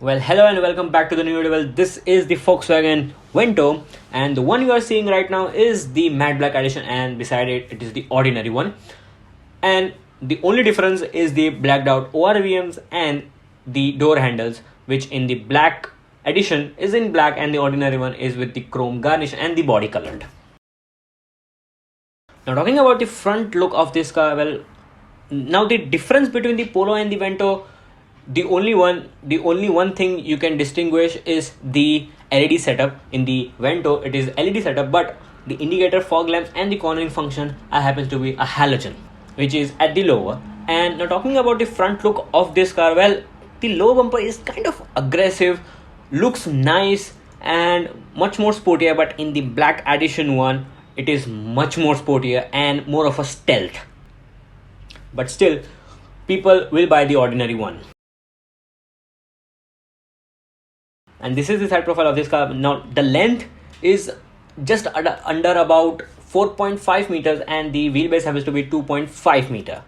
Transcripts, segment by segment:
Well, hello and welcome back to the new level. This is the Volkswagen Vento, and the one you are seeing right now is the matte black edition, and beside it, it is the ordinary one. And the only difference is the blacked out ORVMs and the door handles, which in the black edition is in black, and the ordinary one is with the chrome garnish and the body colored. Now, talking about the front look of this car, well, now the difference between the Polo and the Vento, the only one thing you can distinguish is the LED setup. In the Vento it is LED setup, but the indicator, fog lamps and the cornering function happens to be a halogen, which is at the lower. And now talking about the front look of this car, well, the lower bumper is kind of aggressive, looks nice and much more sportier, but in the black edition one it is much more sportier and more of a stealth. But still, people will buy the ordinary one. And this is the side profile of this car. Now the length is just under about 4.5 meters and the wheelbase happens to be 2.5 meter.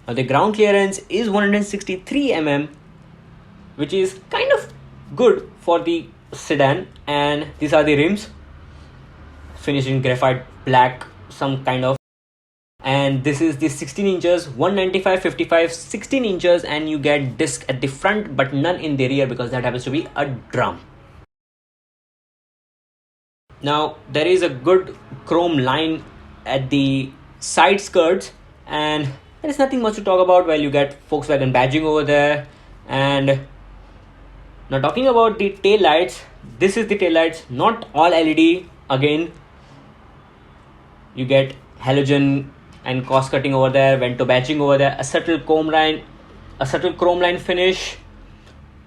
Now the ground clearance is 163 mm, which is kind of good for the sedan. And these are the rims, finished in graphite black, some kind of. And this is the 16 inches, 195/55 16 inches, and you get disc at the front but none in the rear because that happens to be a drum. Now there is a good chrome line at the side skirts, and there is nothing much to talk about. Well, you get Volkswagen badging over there. And now talking about the tail lights, this is the tail lights, not all LED. Again, you get halogen and cost cutting over there, Vento badging over there, a subtle chrome line finish,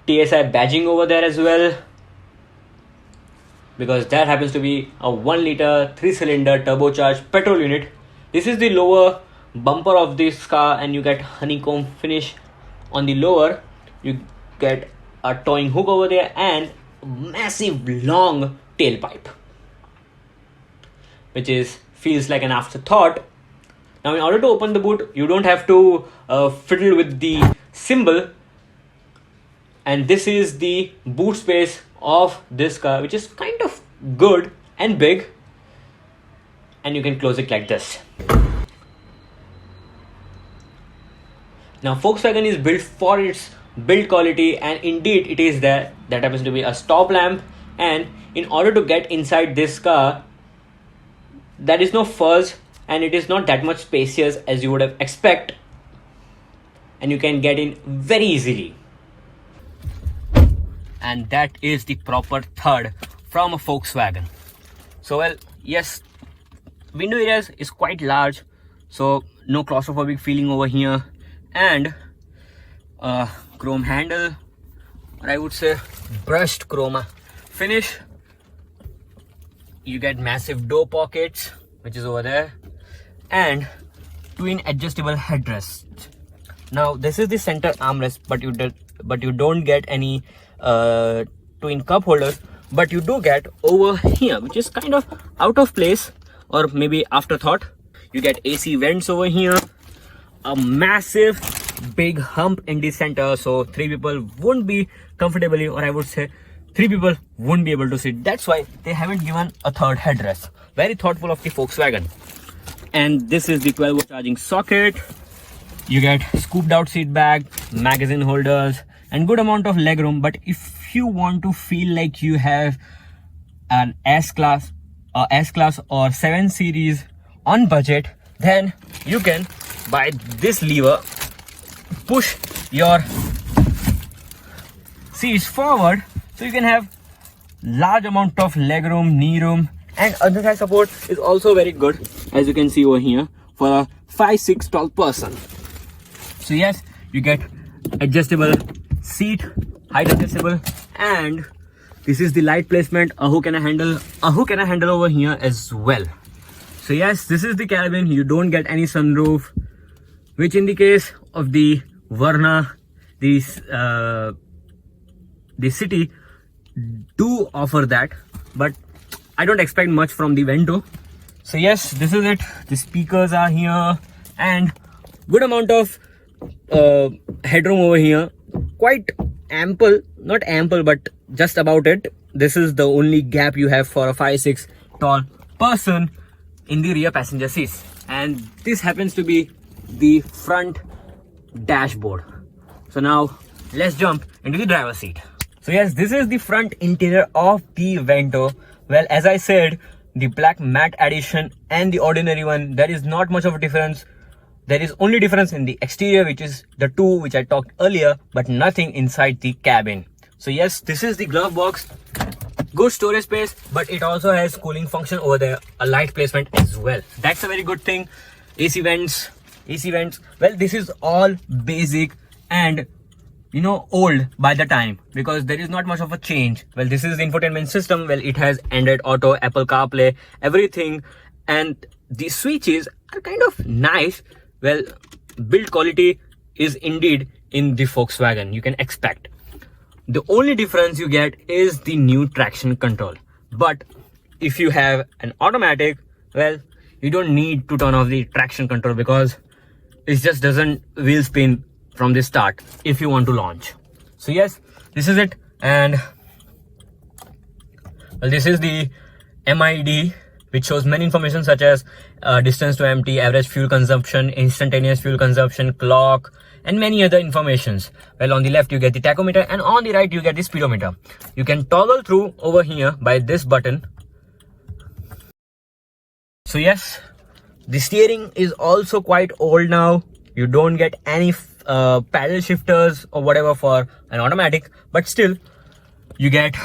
TSI badging over there as well, because that happens to be a 1 liter 3-cylinder turbocharged petrol unit. This is the lower bumper of this car, and you get honeycomb finish on the lower. You get a towing hook over there and massive long tailpipe, which feels like an afterthought. Now, in order to open the boot, you don't have to fiddle with the symbol. And this is the boot space of this car, which is kind of good and big. And you can close it like this. Now, Volkswagen is built for its build quality, and indeed it is there. That happens to be a stop lamp. And in order to get inside this car, there is no fuzz, and it is not that much spacious as you would have expect, and you can get in very easily. And that is the proper third from a Volkswagen. So, well, yes, window areas is quite large, so no claustrophobic feeling over here. And chrome handle, or I would say brushed chrome finish. You get massive door pockets, which is over there, and twin adjustable headrests. Now this is the center armrest, but you don't get any twin cup holders, but you do get over here, which is kind of out of place or maybe afterthought. You get AC vents over here, a massive big hump in the center, so 3 people won't be comfortably, or I would say 3 people won't be able to sit. That's why they haven't given a third headrest. Very thoughtful of the Volkswagen. And this is the 12-volt charging socket. You get scooped out seat bag, magazine holders, and good amount of leg room. But if you want to feel like you have an S-Class or 7 Series on budget, then you can buy this lever, push your seats forward, so you can have large amount of leg room, knee room, and other side support is also very good, as you can see over here, for a 5'6" tall person. So yes, you get adjustable seat, height adjustable, and this is the light placement, a hook and a handle over here as well. So yes, this is the cabin. You don't get any sunroof, which in the case of the Verna, the city do offer that, but I don't expect much from the Vento. So yes, this is it. The speakers are here and good amount of headroom over here. Quite ample, not ample, but just about it. This is the only gap you have for a 5'6" tall person in the rear passenger seats, and this happens to be the front dashboard. So now let's jump into the driver's seat. So yes, this is the front interior of the Vento. Well, as I said, the black matte edition and the ordinary one, there is not much of a difference. There is only difference in the exterior, which is the two which I talked earlier, but nothing inside the cabin. So yes, this is the glove box. Good storage space, but it also has cooling function over there, a light placement as well. That's a very good thing. AC vents. Well, this is all basic and old by the time, because there is not much of a change. Well, this is the infotainment system. Well, it has Android Auto, Apple CarPlay, everything, and the switches are kind of nice. Well, build quality is indeed in the Volkswagen, you can expect. The only difference you get is the new traction control. But if you have an automatic, well, you don't need to turn off the traction control, because it just doesn't wheel spin from the start if you want to launch. So yes, this is it. And well, this is the MID, which shows many information such as distance to empty, average fuel consumption, instantaneous fuel consumption, clock, and many other informations. Well, on the left you get the tachometer, and on the right you get the speedometer. You can toggle through over here by this button. So yes, the steering is also quite old now. You don't get any paddle shifters or whatever for an automatic, but still you get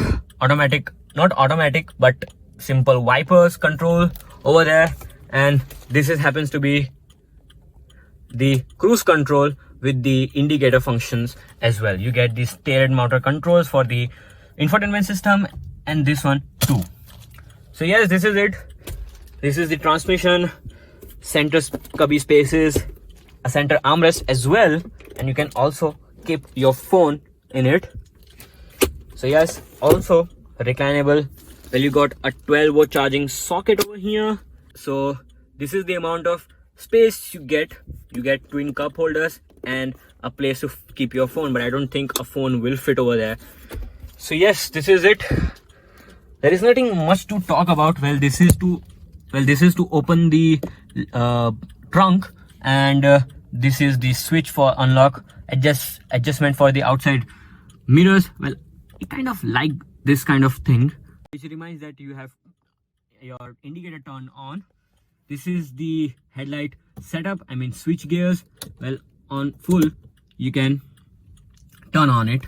automatic, not automatic, but simple wipers control over there. And this happens to be the cruise control with the indicator functions as well. You get the steered motor controls for the infotainment system, and this one too. So yes, this is it. This is the transmission, center cubby spaces, a center armrest as well, and you can also keep your phone in it. So yes, also reclinable. Well, you got a 12-volt charging socket over here. So this is the amount of space you get. You get twin cup holders and a place to keep your phone, but I don't think a phone will fit over there. So yes, this is it. There is nothing much to talk about. Well, this is to open the trunk, and this is the switch for unlock, adjustment for the outside mirrors. Well, I kind of like this kind of thing, which reminds that you have your indicator turned on. This is the headlight setup, I mean switch gears. Well, on full you can turn on it,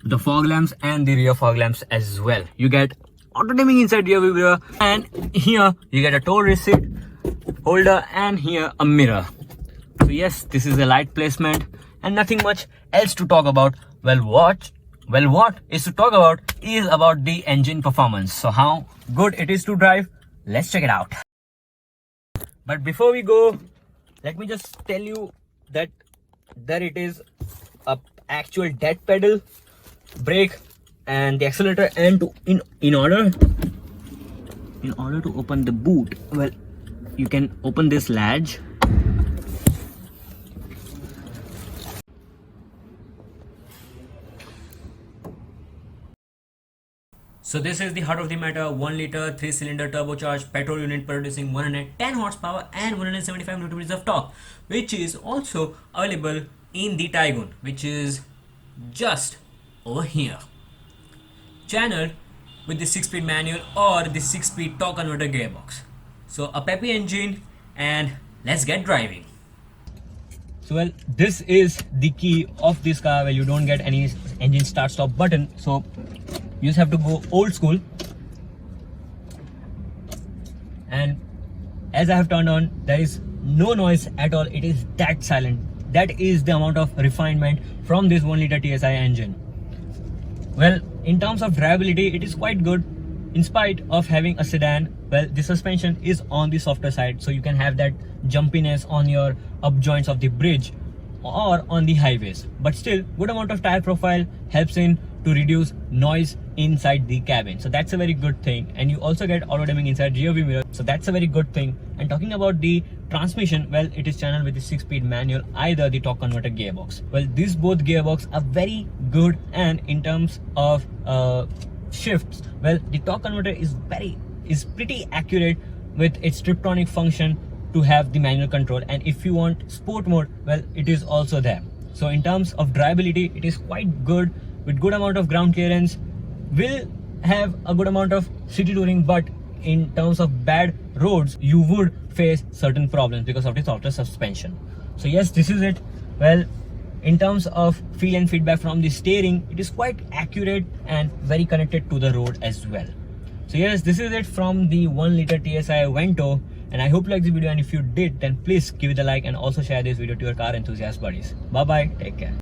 the fog lamps and the rear fog lamps as well. You get auto dimming inside rear view mirror, and here you get a toll receipt holder, and here a mirror. So yes, this is a light placement and nothing much else to talk about. Well, what is to talk about is about the engine performance. So how good it is to drive, let's check it out. But before we go, let me just tell you that there it is, a actual dead pedal, brake and the accelerator. And in order to open the boot, well, you can open this latch. So this is the heart of the matter, 1 liter 3-cylinder turbocharged petrol unit producing 110 horsepower and 175 Nm of torque, which is also available in the Taygun, which is just over here, channeled with the 6-speed manual or the 6-speed torque converter gearbox. So a peppy engine, and let's get driving. So well, this is the key of this car. Well, you don't get any engine start stop button, so you just have to go old school. And as I have turned on, there is no noise at all. It is that silent. That is the amount of refinement from this 1 liter TSI engine. Well, in terms of drivability, it is quite good. In spite of having a sedan, well, the suspension is on the softer side, so you can have that jumpiness on your up joints of the bridge or on the highways. But still, good amount of tire profile helps in to reduce noise inside the cabin. So that's a very good thing. And you also get auto dimming inside rear view mirror. So that's a very good thing. And talking about the transmission, well, it is channeled with the 6-speed manual, either the torque converter gearbox. Well, these both gearbox are very good, and in terms of shifts, well, the torque converter is pretty accurate with its triptronic function to have the manual control. And if you want sport mode, well, it is also there. So in terms of drivability, it is quite good with good amount of ground clearance. Will have a good amount of city touring, but in terms of bad roads, you would face certain problems because of the softer suspension. So yes, this is it. Well, in terms of feel and feedback from the steering, it is quite accurate and very connected to the road as well. So yes, this is it from the 1 liter TSI Vento, and I hope you liked the video, and if you did, then please give it a like and also share this video to your car enthusiast buddies. Bye bye, take care.